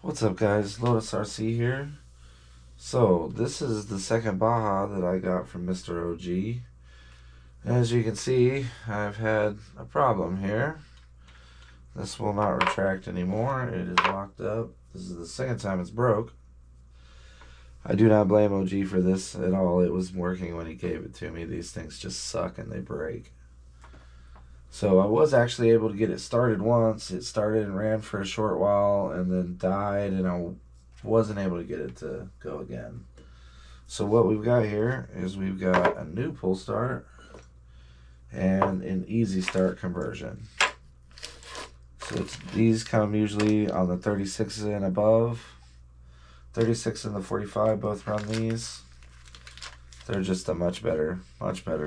What's up, guys? Lotus RC here. So this is the second Baja that I got from Mr. OG. As you can see, I've had a problem here. This will not retract anymore. It is locked up. This is the second time it's broke. I do not blame OG for this at all. It was working when he gave it to me. These things just suck and they break. So I was actually able to get it started once. It started and ran for a short while and then died, and I wasn't able to get it to go again. So what we've got here is we've got a new pull start and an easy start conversion. So these come usually on the 36 and above. 36 and the 45 both run these. They're just a much better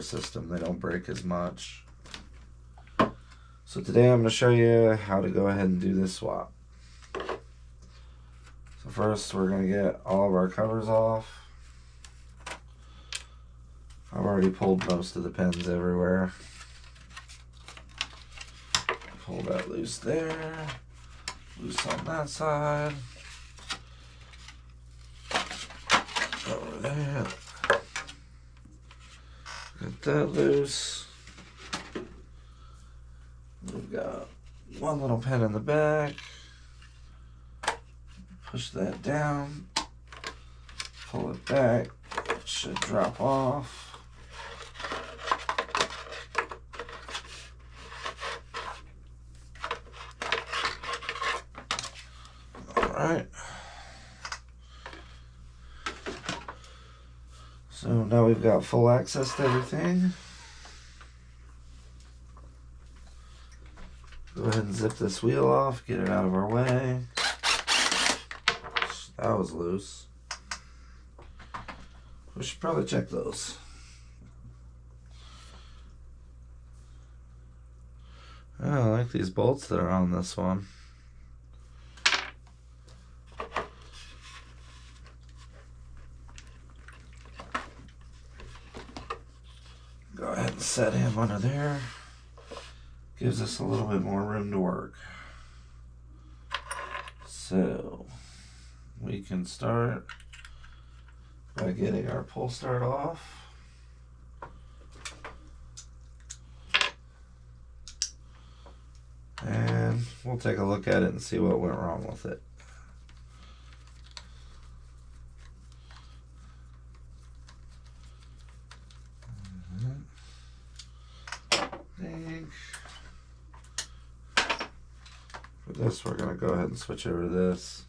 system. They don't break as much. So today I'm going to show you how to go ahead and do this swap. So first we're going to get all of our covers off. I've already pulled most of the pins everywhere. Pull that loose there. Loose on that side. Over there. Get that loose. We've got one little pin in the back. Push that down. Pull it back. It should drop off. Alright. So now we've got full access to everything. Go ahead and zip this wheel off, get it out of our way. That was loose. We should probably check those. Oh, I like these bolts that are on this one. Go ahead and set him under there. Gives us a little bit more room to work. So we can start by getting our pull start off. And we'll take a look at it and see what went wrong with it. For this, we're going to go ahead and switch over to this.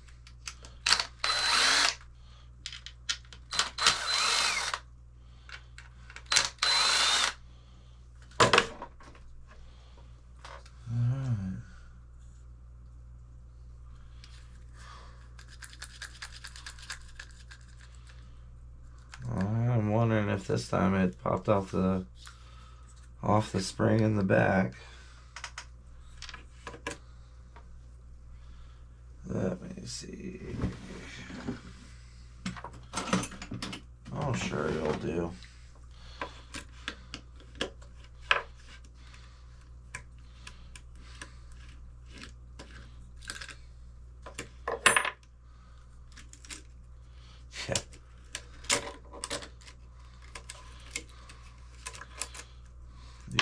I'm wondering if this time it popped off the spring in the back. Let me see. Oh, sure, it'll do. Yeah.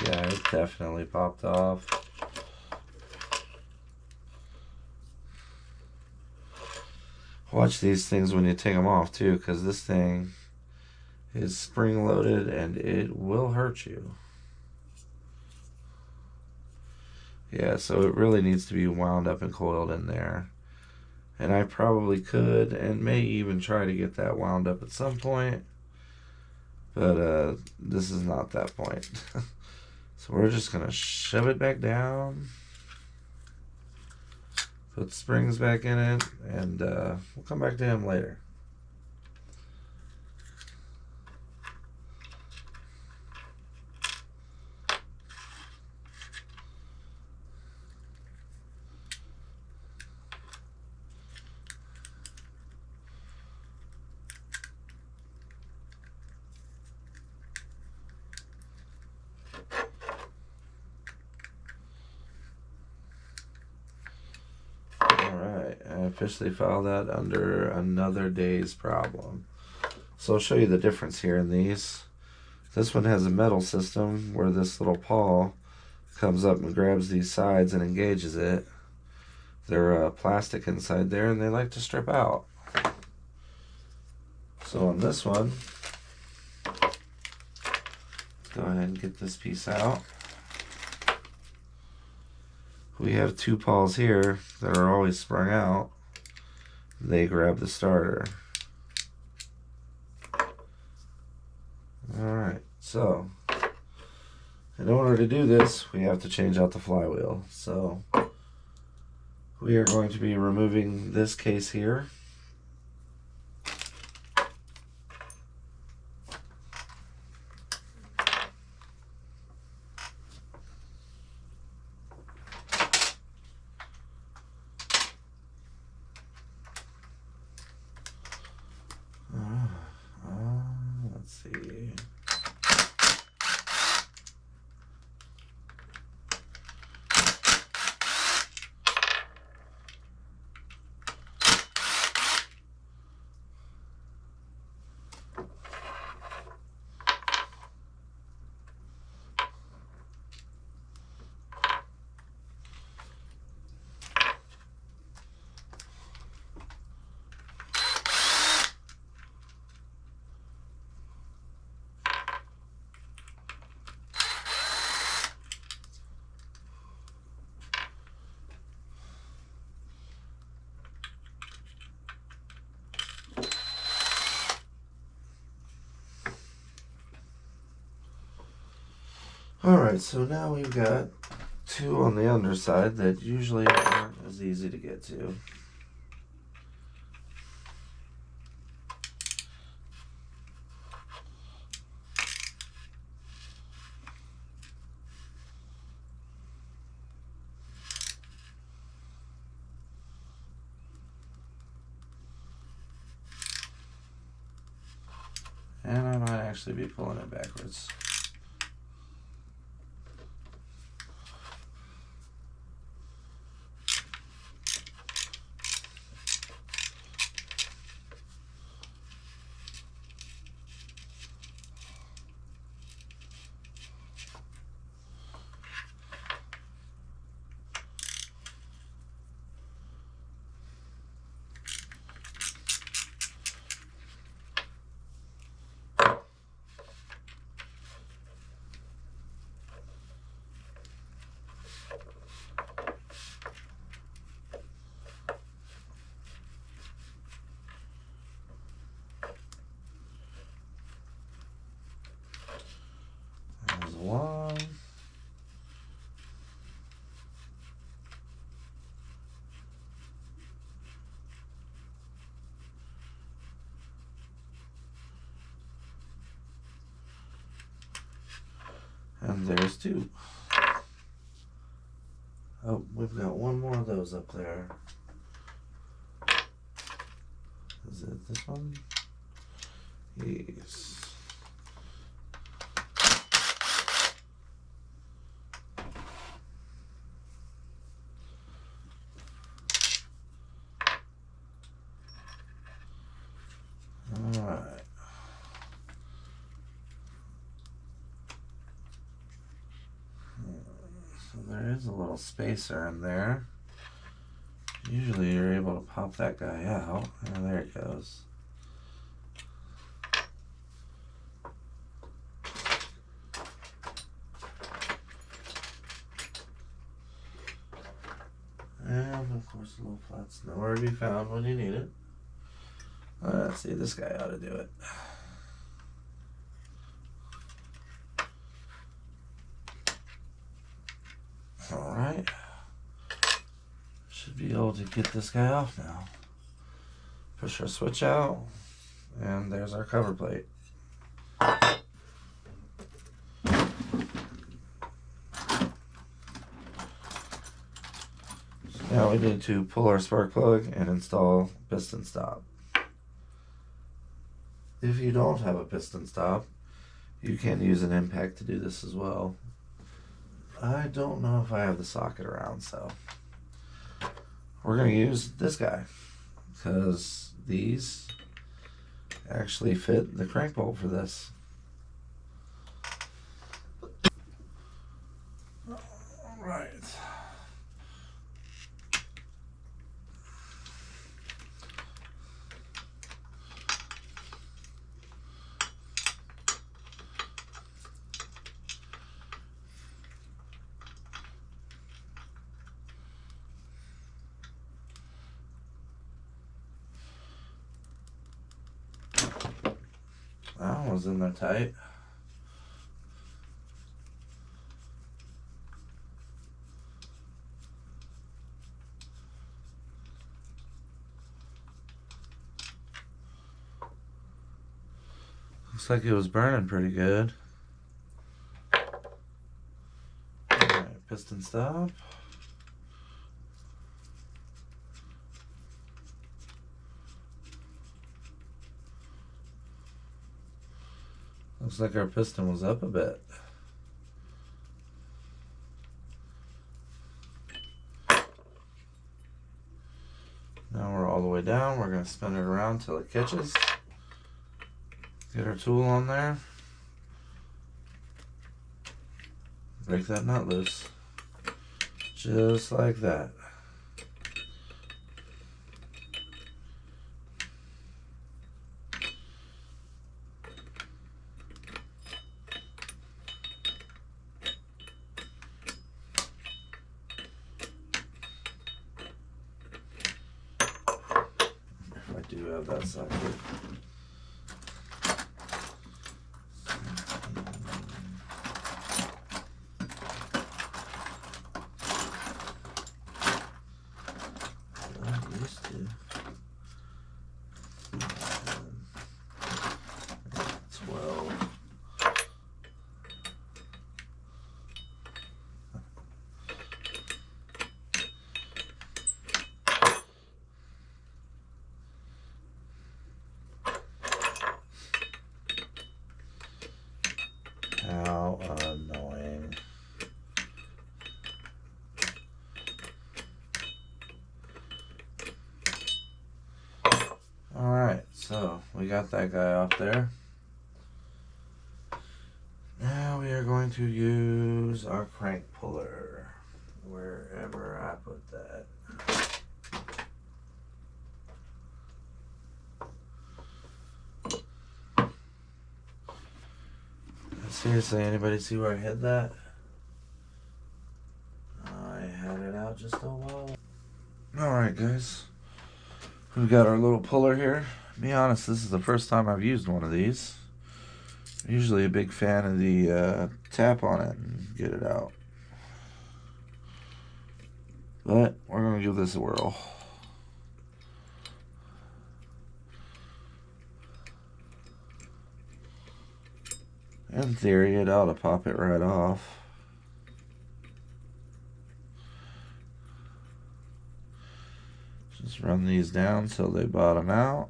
Yeah, it definitely popped off. Watch these things when you take them off too, because this thing is spring loaded and it will hurt you. Yeah, so it really needs to be wound up and coiled in there. And I probably could and may even try to get that wound up at some point. But this is not that point. So we're just going to shove it back down. Put the springs back in it, and we'll come back to him later. officially file that under another day's problem. So I'll show you the difference here in these. This one has a metal system where this little pawl comes up and grabs these sides and engages it. They're plastic inside there and they like to strip out. So on this one, let's go ahead and get this piece out. We have two pawls here that are always sprung out. They grab the starter. Alright, so in order to do this, we have to change out the flywheel. So we are going to be removing this case here. Let's see. Alright, so now we've got two on the underside that usually aren't as easy to get to. And I might actually be pulling it backwards. There's one. And there's two. Oh, we've got one more of those up there. Is it this one? Yes. Alright. So there is a little spacer in there. Usually you're able to pop that guy out. And there it goes. And of course the little flat's nowhere to be found when you need it. Let's see, this guy ought to do it. Alright. Should be able to get this guy off now. Push our switch out, and there's our cover plate. So now we need to pull our spark plug and install piston stop. If you don't have a piston stop, you can use an impact to do this as well. I don't know if I have the socket around, so we're going to use this guy. because these actually fit the crank bolt for this. Alright. That one was in there tight. Looks like it was burning pretty good. Alright, piston stop. Looks like our piston was up a bit. Now we're all the way down. We're going to spin it around till it catches. Get our tool on there. Break that nut loose. Just like that. If I do have that socket. Used to. 12. How annoying. Alright, so we got that guy off there. Now we are going to use our crank puller wherever I put that. Seriously, anybody see where I hid that? I had it out just a while. Alright guys, we've got our little puller here. To be honest, this is the first time I've used one of these. I'm usually a big fan of the tap on it and get it out. But we're going to give this a whirl. In theory, it ought to pop it right off. Just run these down so they bottom out.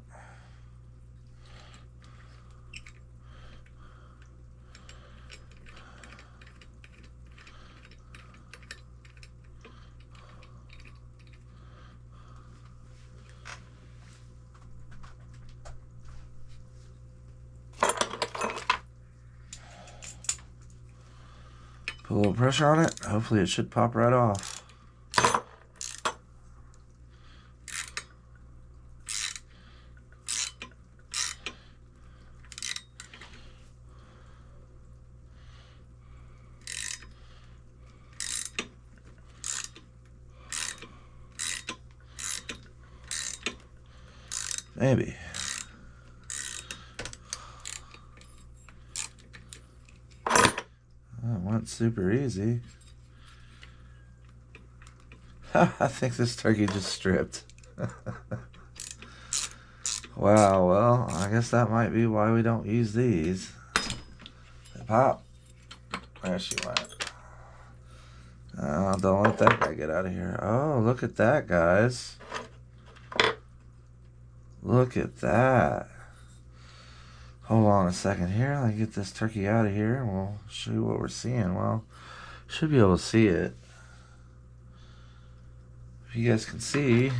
Put a little pressure on it. Hopefully it should pop right off. Maybe. That went super easy. I think this turkey just stripped. Wow, well, I guess that might be why we don't use these. They pop. There she went. Oh, don't let that guy get out of here. Oh, look at that, guys. Look at that. Hold on a second here. Let me get this turkey out of here and we'll show you what we're seeing. Well, should be able to see it. If you guys can see,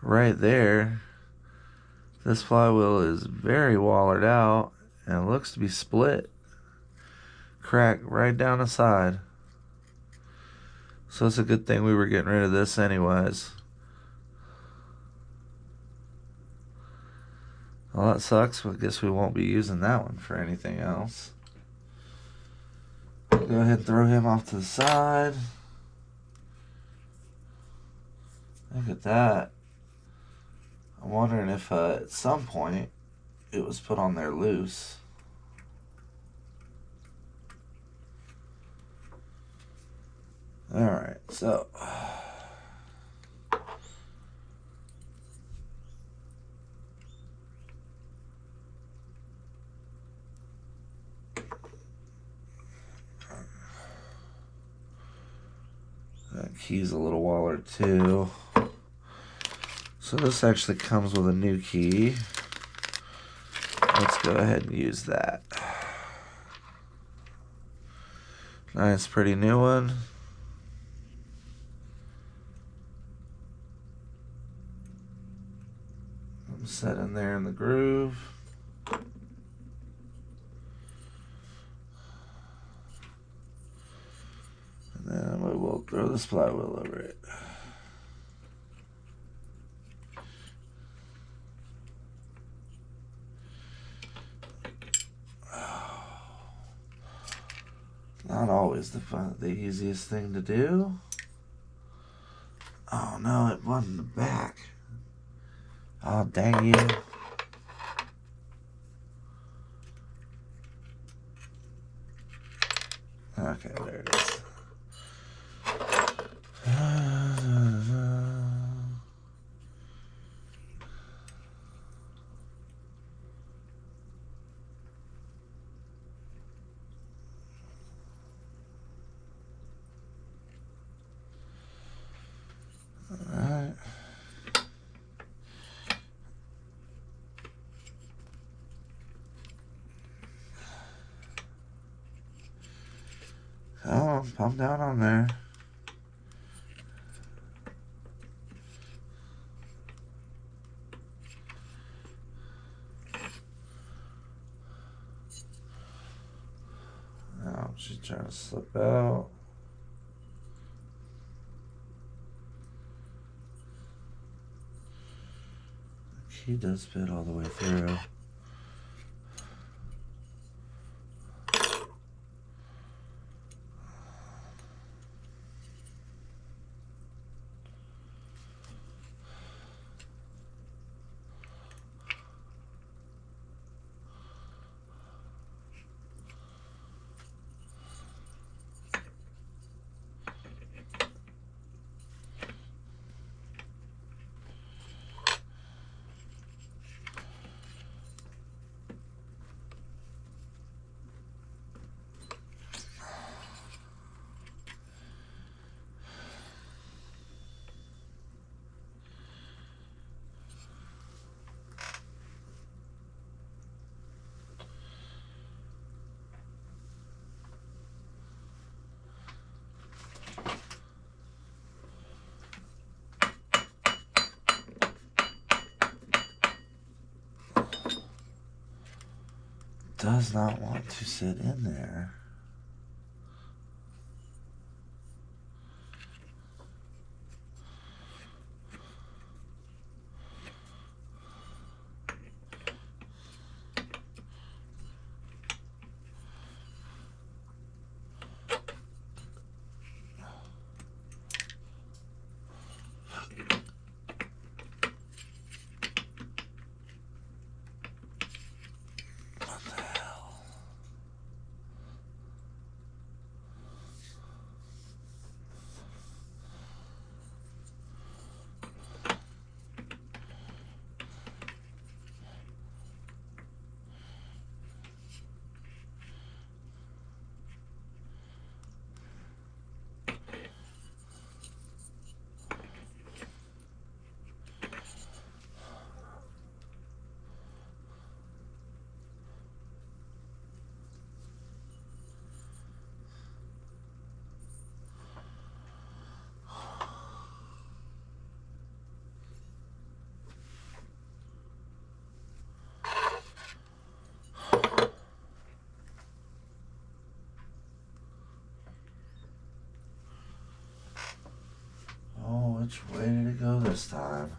right there, this flywheel is very wallered out and it looks to be split. Crack right down the side. So it's a good thing we were getting rid of this anyways. Well, that sucks, but I guess we won't be using that one for anything else. Go ahead and throw him off to the side. Look at that. I'm wondering if at some point it was put on there loose. Alright, so that key's a little wallered too. So this actually comes with a new key. Let's go ahead and use that. Nice, pretty new one. I'm set in there in the groove. And then we will throw this flywheel over it. Not always the easiest thing to do. Oh no, it wasn't the back. Oh, dang you. Okay, there it is. Alright. Oh, pump down on there. Now she's trying to slip out. The key does fit all the way through. Does not want to sit in there. Which way did it go this time?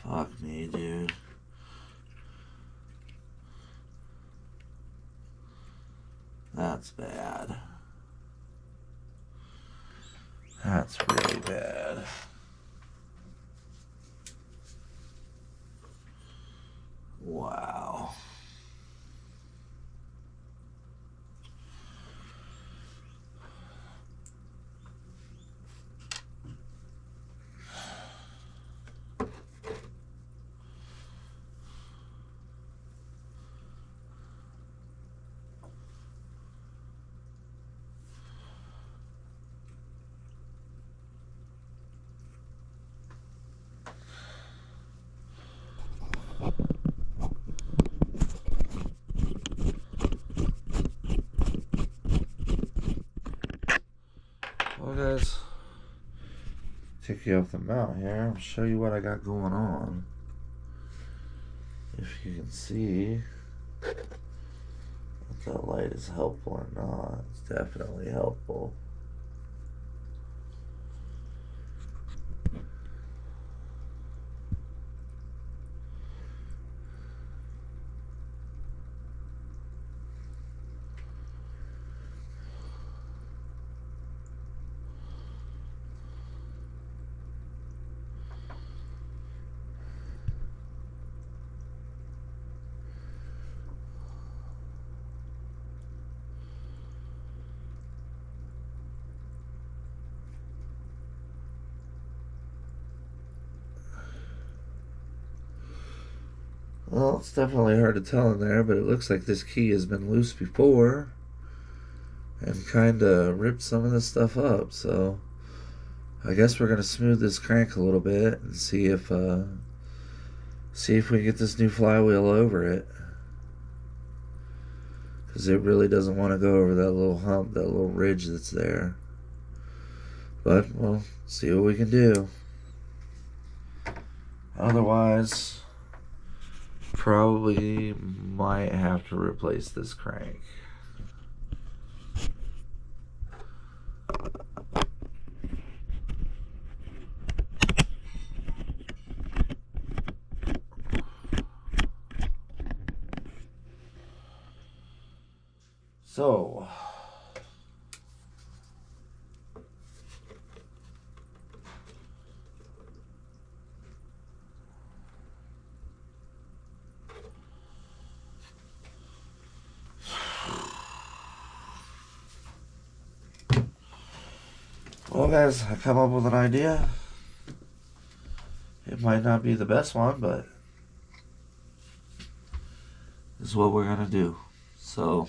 Fuck me, dude. That's bad. That's really bad. Wow. Well, guys, take you off the mount here. I'll show you what I got going on. If you can see if that light is helpful or not. It's definitely helpful. Well, it's definitely hard to tell in there, but it looks like this key has been loose before and kind of ripped some of this stuff up. So I guess we're going to smooth this crank a little bit and see if we get this new flywheel over it, because it really doesn't want to go over that little hump, that little ridge that's there. But we'll see what we can do. Otherwise, probably might have to replace this crank. So, well, guys, I come up with an idea. It might not be the best one, but this is what we're gonna do. So,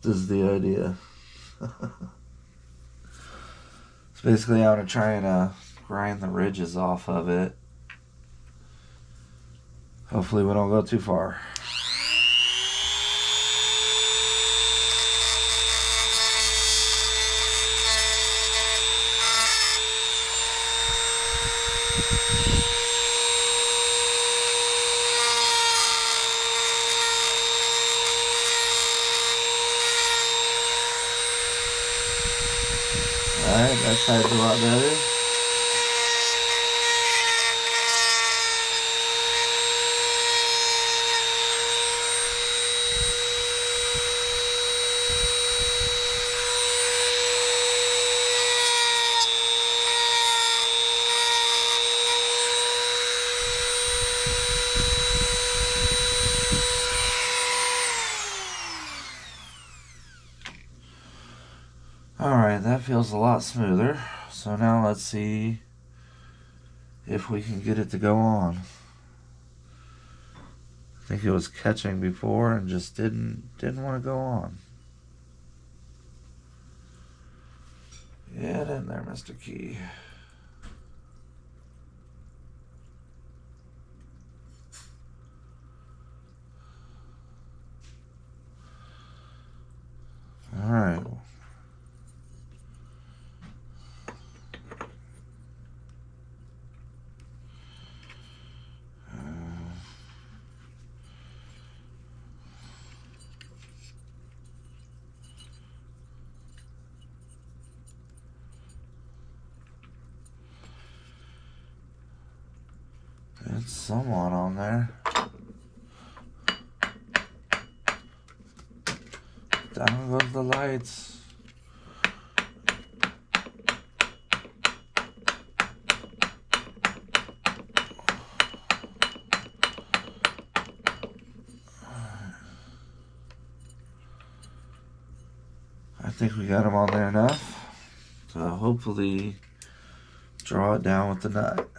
this is the idea. So basically, I'm gonna try and grind the ridges off of it. Hopefully, we don't go too far. Alright, that side's a lot better. feels a lot smoother. So now let's see if we can get it to go on. I think it was catching before and just didn't want to go on. Get in there, Mr. Key. All right. It's someone on there. Down goes the lights. I think we got him on there enough to hopefully draw it down with the nut.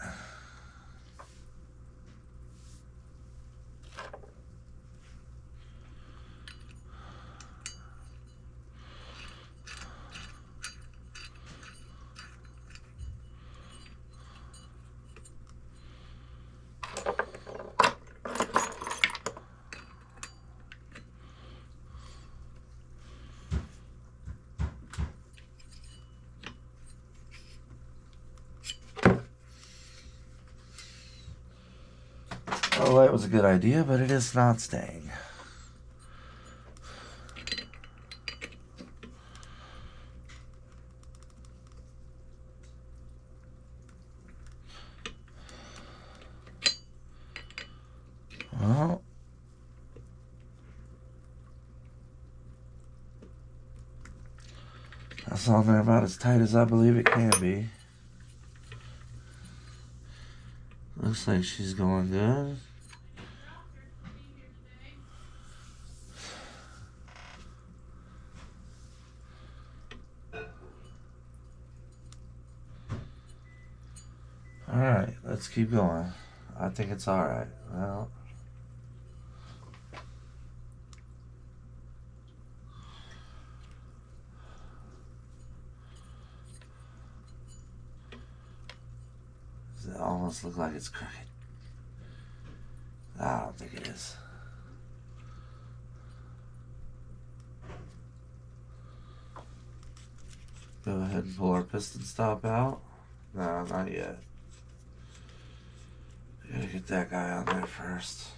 Oh, that was a good idea, but it is not staying. Well, that's on there about as tight as I believe it can be. Looks like she's going good. Alright, let's keep going. I think it's alright. Well, does it almost look like it's crooked? I don't think it is. Go ahead and pull our piston stop out. No, not yet. Gotta get that guy on there first.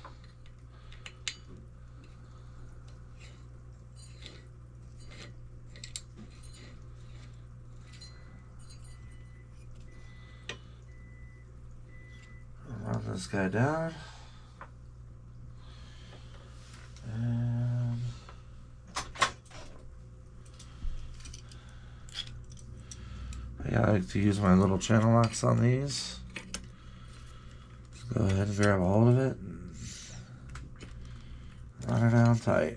Run this guy down. And I like to use my little channel locks on these. Go ahead and grab a hold of it and run it down tight.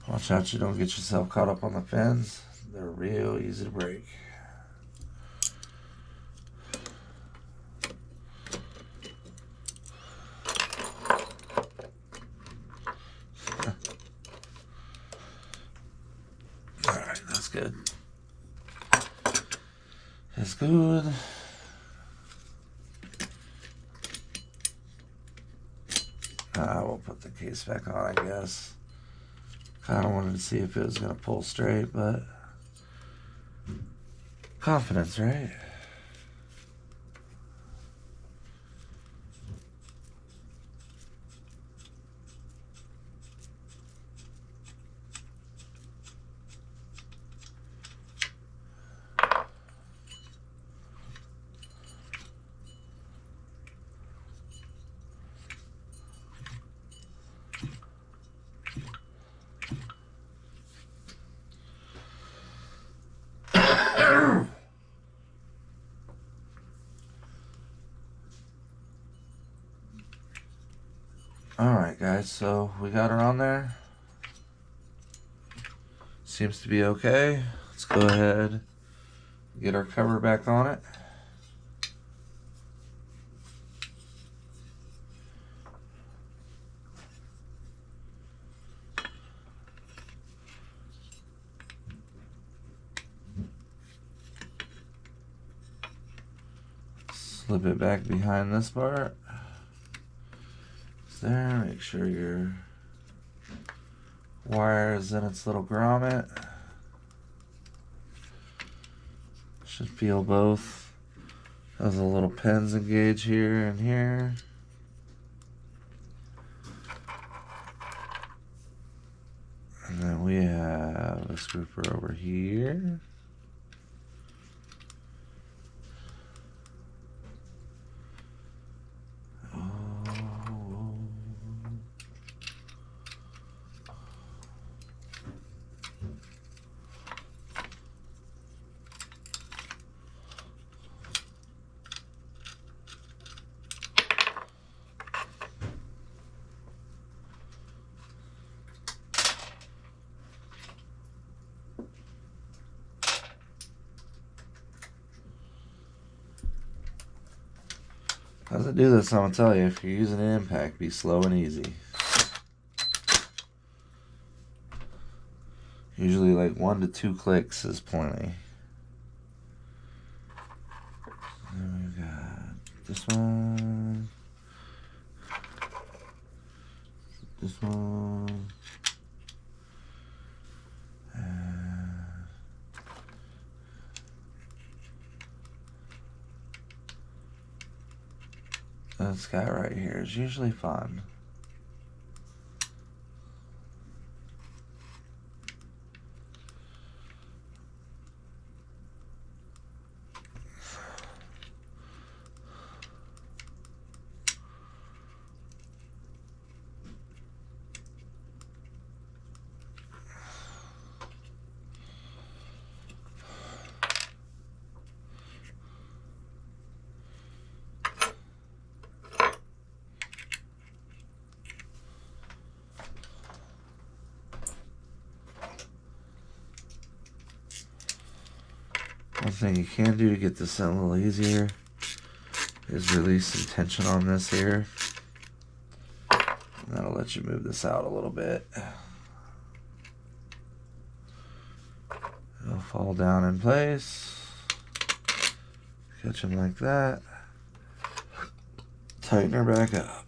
Watch out you don't get yourself caught up on the fins. They're real easy to break. Alright, that's good. That's good. We'll put the case back on, I guess. Kind of wanted to see if it was going to pull straight, but confidence, right? Alright, so we got her on there. Seems to be okay. Let's go ahead, get our cover back on it. Slip it back behind this part. There, make sure your wire is in its little grommet. Should feel both. Has a little pins engaged here and here. And then we have a scooper over here. As I do this, I'm going to tell you, if you're using an impact, be slow and easy. Usually like 1 to 2 clicks is plenty. Then we've got this one. This one. This guy right here is usually fun. One thing you can do to get this in a little easier is release some tension on this here. And that'll let you move this out a little bit. It'll fall down in place. Catch them like that. Tighten her back up.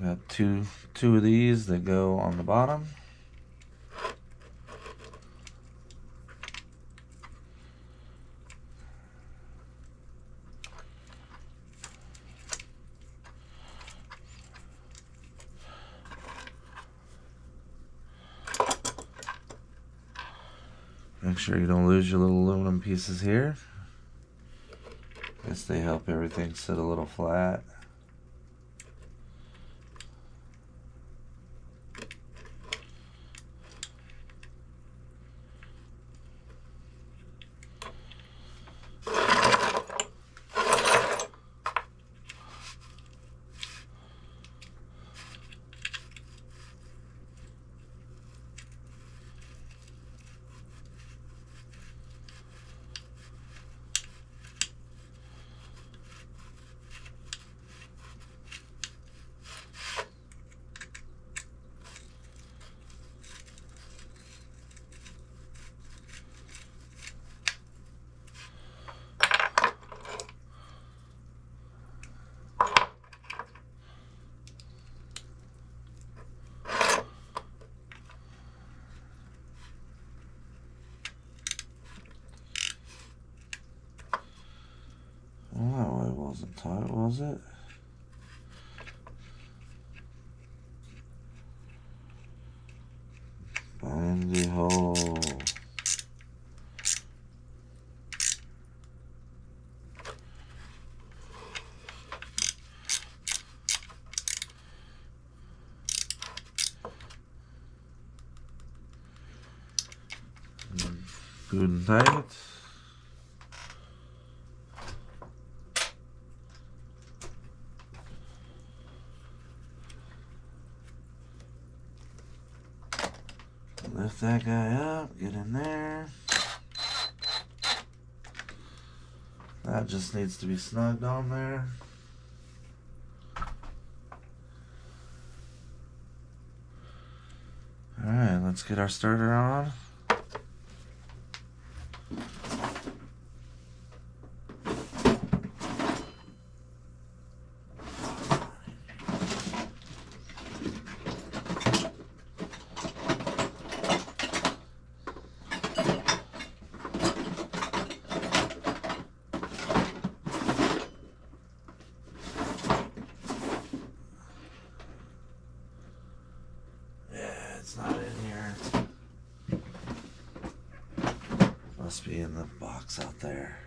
Got two of these that go on the bottom. Make sure you don't lose your little aluminum pieces here. Guess they help everything sit a little flat. Well, that way wasn't tight, was it? Find the hole. Good and tight. Lift that guy up, get in there. That just needs to be snugged on there. Alright, let's get our starter on. It's not in here. Must be in the box out there.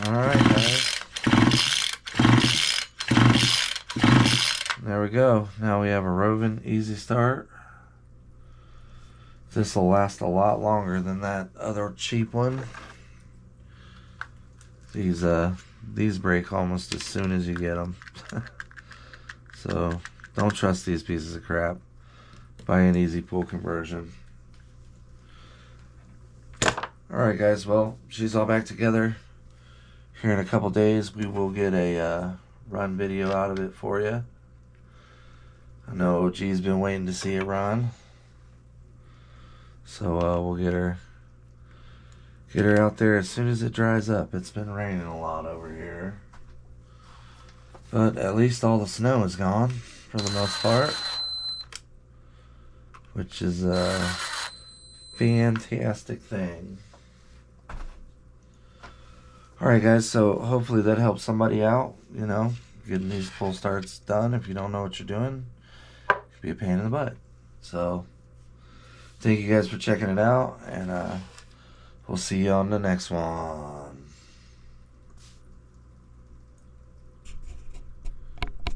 Alright guys, there we go. Now we have a Rovan Easy Start. This will last a lot longer than that other cheap one. These break almost as soon as you get them. So don't trust these pieces of crap. Buy an easy pull conversion. Alright guys, well, she's all back together. Here in a couple days we will get a run video out of it for you. I know OG's been waiting to see it run. So we'll get her out there as soon as it dries up. It's been raining a lot over here. But at least all the snow is gone for the most part, which is a fantastic thing. Alright guys, so hopefully that helps somebody out, you know, getting these pull starts done. If you don't know what you're doing, it could be a pain in the butt. So thank you guys for checking it out, and we'll see you on the next one.